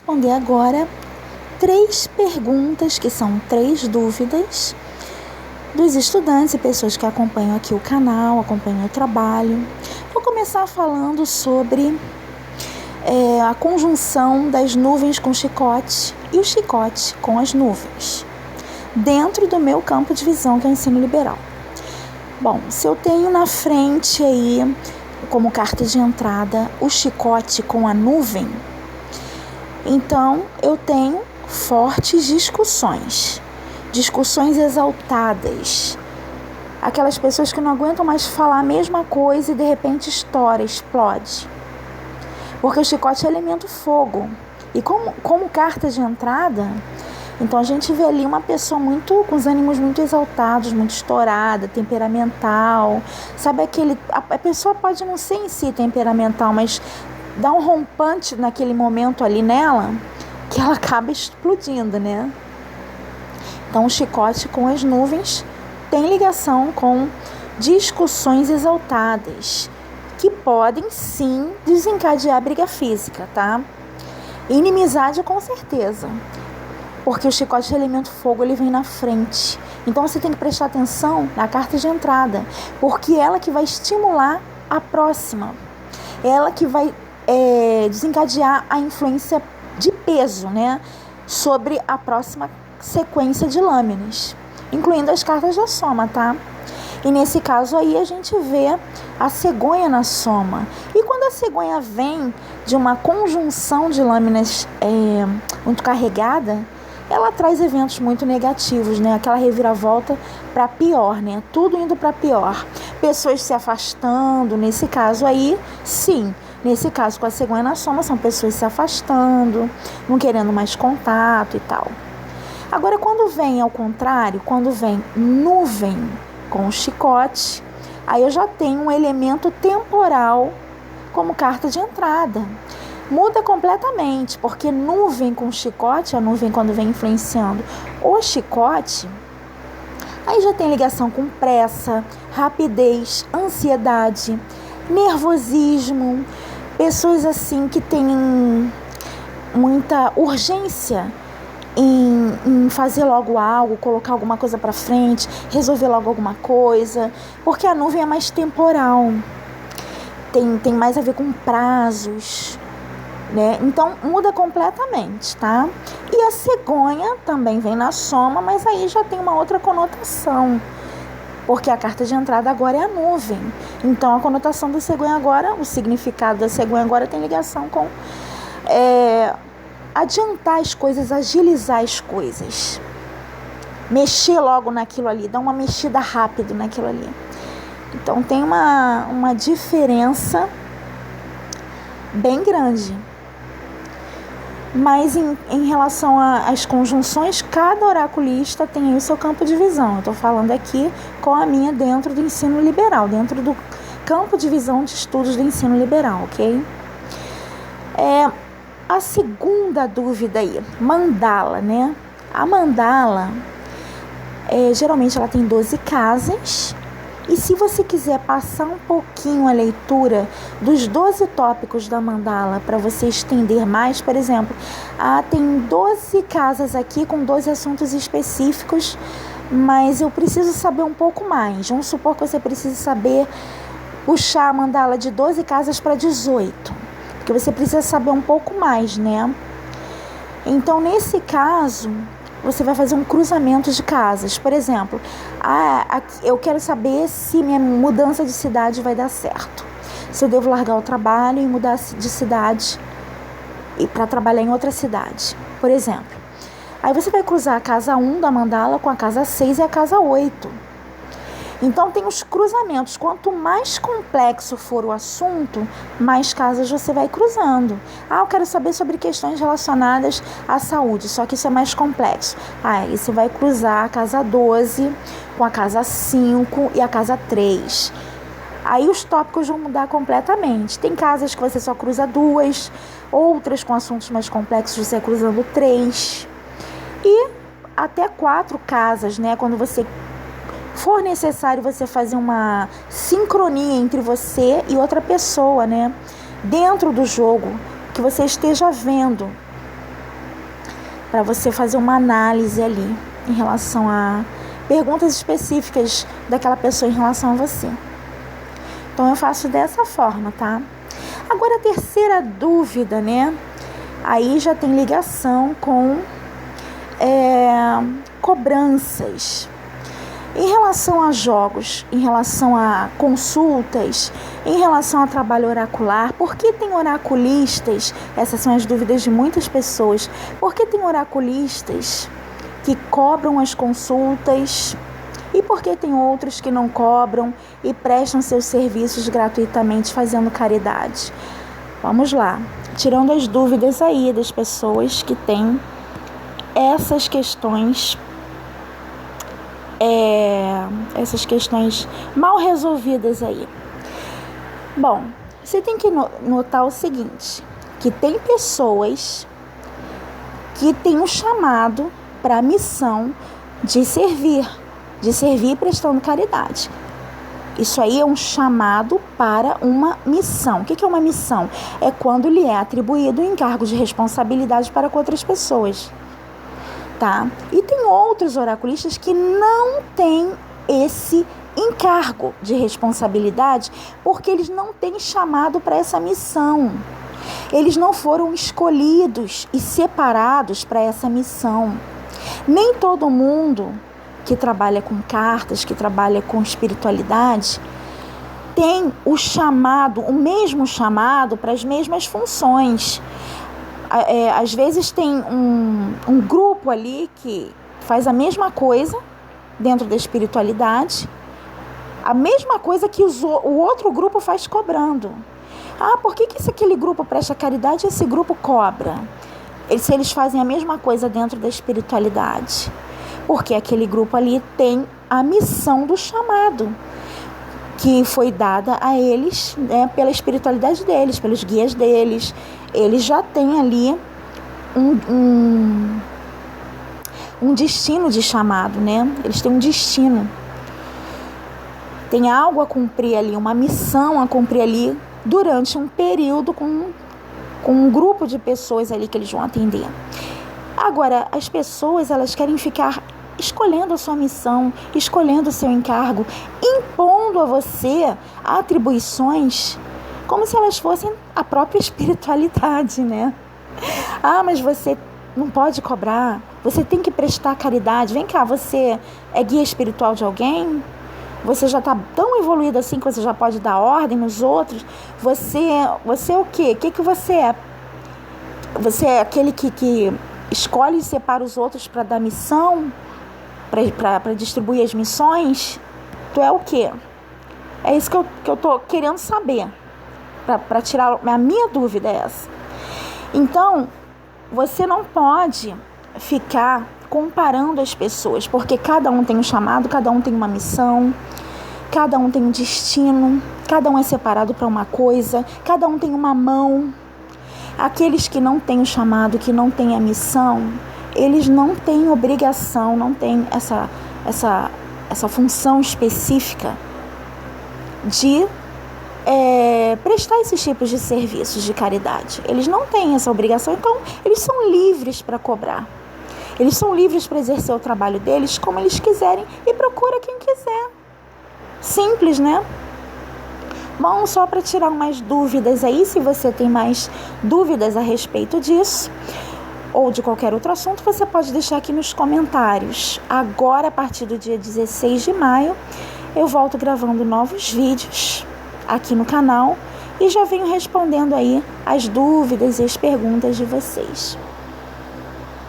responder agora 3 perguntas, que são 3 dúvidas dos estudantes e pessoas que acompanham aqui o canal, acompanham o trabalho. Vou começar falando sobre a conjunção das nuvens com chicote e o chicote com as nuvens, dentro do meu campo de visão, que é o ensino liberal. Bom, se eu tenho na frente aí, como carta de entrada, o chicote com a nuvem, então eu tenho fortes discussões exaltadas, aquelas pessoas que não aguentam mais falar a mesma coisa e de repente explode, porque o chicote é elemento fogo, e como carta de entrada, então a gente vê ali uma pessoa com os ânimos muito exaltados, muito estourada, temperamental, sabe a pessoa pode não ser em si temperamental, mas dá um rompante naquele momento ali nela, que ela acaba explodindo, né? Então o chicote com as nuvens tem ligação com discussões exaltadas, que podem sim desencadear briga física, tá? Inimizade com certeza, porque o chicote de elemento fogo, ele vem na frente. Então você tem que prestar atenção na carta de entrada, porque ela que vai estimular a próxima, ela que vai desencadear a influência de peso, né, sobre a próxima sequência de lâminas, incluindo as cartas da soma, tá? E nesse caso aí a gente vê a cegonha na soma. E quando a cegonha vem de uma conjunção de lâminas muito carregada, ela traz eventos muito negativos, né? Aquela reviravolta para pior, né? Tudo indo para pior. Pessoas se afastando, nesse caso aí, sim. Nesse caso, com a cegonha na soma, são pessoas se afastando, não querendo mais contato e tal. Agora, quando vem ao contrário, quando vem nuvem com o chicote, aí eu já tenho um elemento temporal como carta de entrada. Muda completamente, porque nuvem com chicote, a nuvem quando vem influenciando o chicote, aí já tem ligação com pressa, rapidez, ansiedade, nervosismo, pessoas assim que têm muita urgência em fazer logo algo, colocar alguma coisa para frente, resolver logo alguma coisa, porque a nuvem é mais temporal, tem mais a ver com prazos, né? Então muda completamente, tá? E a cegonha também vem na soma, mas aí já tem uma outra conotação, porque a carta de entrada agora é a nuvem. Então a conotação da cegonha agora, o significado da cegonha agora tem ligação com adiantar as coisas, agilizar as coisas, mexer logo naquilo ali, dar uma mexida rápido naquilo ali. Então tem uma diferença bem grande. Mas em relação às conjunções, cada oraculista tem aí o seu campo de visão. Eu estou falando aqui com a minha dentro do ensino liberal, dentro do campo de visão de estudos do ensino liberal, ok? A segunda dúvida aí, mandala, né? A mandala, geralmente ela tem 12 casas. E se você quiser passar um pouquinho a leitura dos 12 tópicos da mandala para você estender mais, por exemplo, tem 12 casas aqui com 12 assuntos específicos, mas eu preciso saber um pouco mais. Vamos supor que você precise saber puxar a mandala de 12 casas para 18, porque você precisa saber um pouco mais, né? Então, nesse caso, você vai fazer um cruzamento de casas. Por exemplo, eu quero saber se minha mudança de cidade vai dar certo. Se eu devo largar o trabalho e mudar de cidade para trabalhar em outra cidade, por exemplo. Aí você vai cruzar a casa 1 da mandala com a casa 6 e a casa 8. Então tem os cruzamentos. Quanto mais complexo for o assunto, mais casas você vai cruzando. Eu quero saber sobre questões relacionadas à saúde, só que isso é mais complexo. Aí você vai cruzar a casa 12 com a casa 5 e a casa 3. Aí os tópicos vão mudar completamente. Tem casas que você só cruza 2, outras com assuntos mais complexos você cruzando 3. E até 4 casas, né? Quando você for necessário você fazer uma sincronia entre você e outra pessoa, né? Dentro do jogo, que você esteja vendo para você fazer uma análise ali em relação a perguntas específicas daquela pessoa em relação a você. Então eu faço dessa forma, tá? Agora a terceira dúvida, né? Aí já tem ligação com cobranças. Em relação a jogos, em relação a consultas, em relação a trabalho oracular, por que tem oraculistas? Essas são as dúvidas de muitas pessoas. Por que tem oraculistas que cobram as consultas? E por que tem outros que não cobram e prestam seus serviços gratuitamente fazendo caridade? Vamos lá, tirando as dúvidas aí das pessoas que têm essas questões mal resolvidas aí. Bom, você tem que notar o seguinte, que tem pessoas que têm um chamado para a missão de servir prestando caridade. Isso aí é um chamado para uma missão. O que é uma missão? É quando lhe é atribuído um encargo de responsabilidade para com outras pessoas. Tá? E tem outros oraculistas que não têm esse encargo de responsabilidade porque eles não têm chamado para essa missão. Eles não foram escolhidos e separados para essa missão. Nem todo mundo que trabalha com cartas, que trabalha com espiritualidade, tem o mesmo chamado para as mesmas funções. Às vezes tem um grupo ali que faz a mesma coisa dentro da espiritualidade, a mesma coisa que o outro grupo faz cobrando. Por que aquele grupo presta caridade e esse grupo cobra? Se eles fazem a mesma coisa dentro da espiritualidade. Porque aquele grupo ali tem a missão do chamado, que foi dada a eles, né, pela espiritualidade deles, pelos guias deles. Eles já têm ali um destino de chamado, né? Eles têm um destino. Tem algo a cumprir ali, uma missão a cumprir ali durante um período com um grupo de pessoas ali que eles vão atender. Agora, as pessoas, elas querem ficar escolhendo a sua missão, escolhendo o seu encargo, impondo a você atribuições como se elas fossem a própria espiritualidade, né? Mas você não pode cobrar, você tem que prestar caridade. Vem cá, você é guia espiritual de alguém? Você já está tão evoluído assim que você já pode dar ordem nos outros? Você é o quê? O que você é? Você é aquele que escolhe e separa os outros para dar missão? Para distribuir as missões? Tu é o quê? É isso que eu estou querendo saber. Para tirar a minha dúvida é essa. Então, você não pode ficar comparando as pessoas, porque cada um tem um chamado, cada um tem uma missão, cada um tem um destino, cada um é separado para uma coisa, cada um tem uma mão. Aqueles que não têm o chamado, que não têm a missão, eles não têm obrigação, não têm essa função específica de prestar esses tipos de serviços de caridade. Eles não têm essa obrigação, então eles são livres para cobrar. Eles são livres para exercer o trabalho deles como eles quiserem e procura quem quiser. Simples, né? Bom, só para tirar umas dúvidas aí, se você tem mais dúvidas a respeito disso ou de qualquer outro assunto, você pode deixar aqui nos comentários. Agora, a partir do dia 16 de maio, eu volto gravando novos vídeos aqui no canal e já venho respondendo aí as dúvidas e as perguntas de vocês.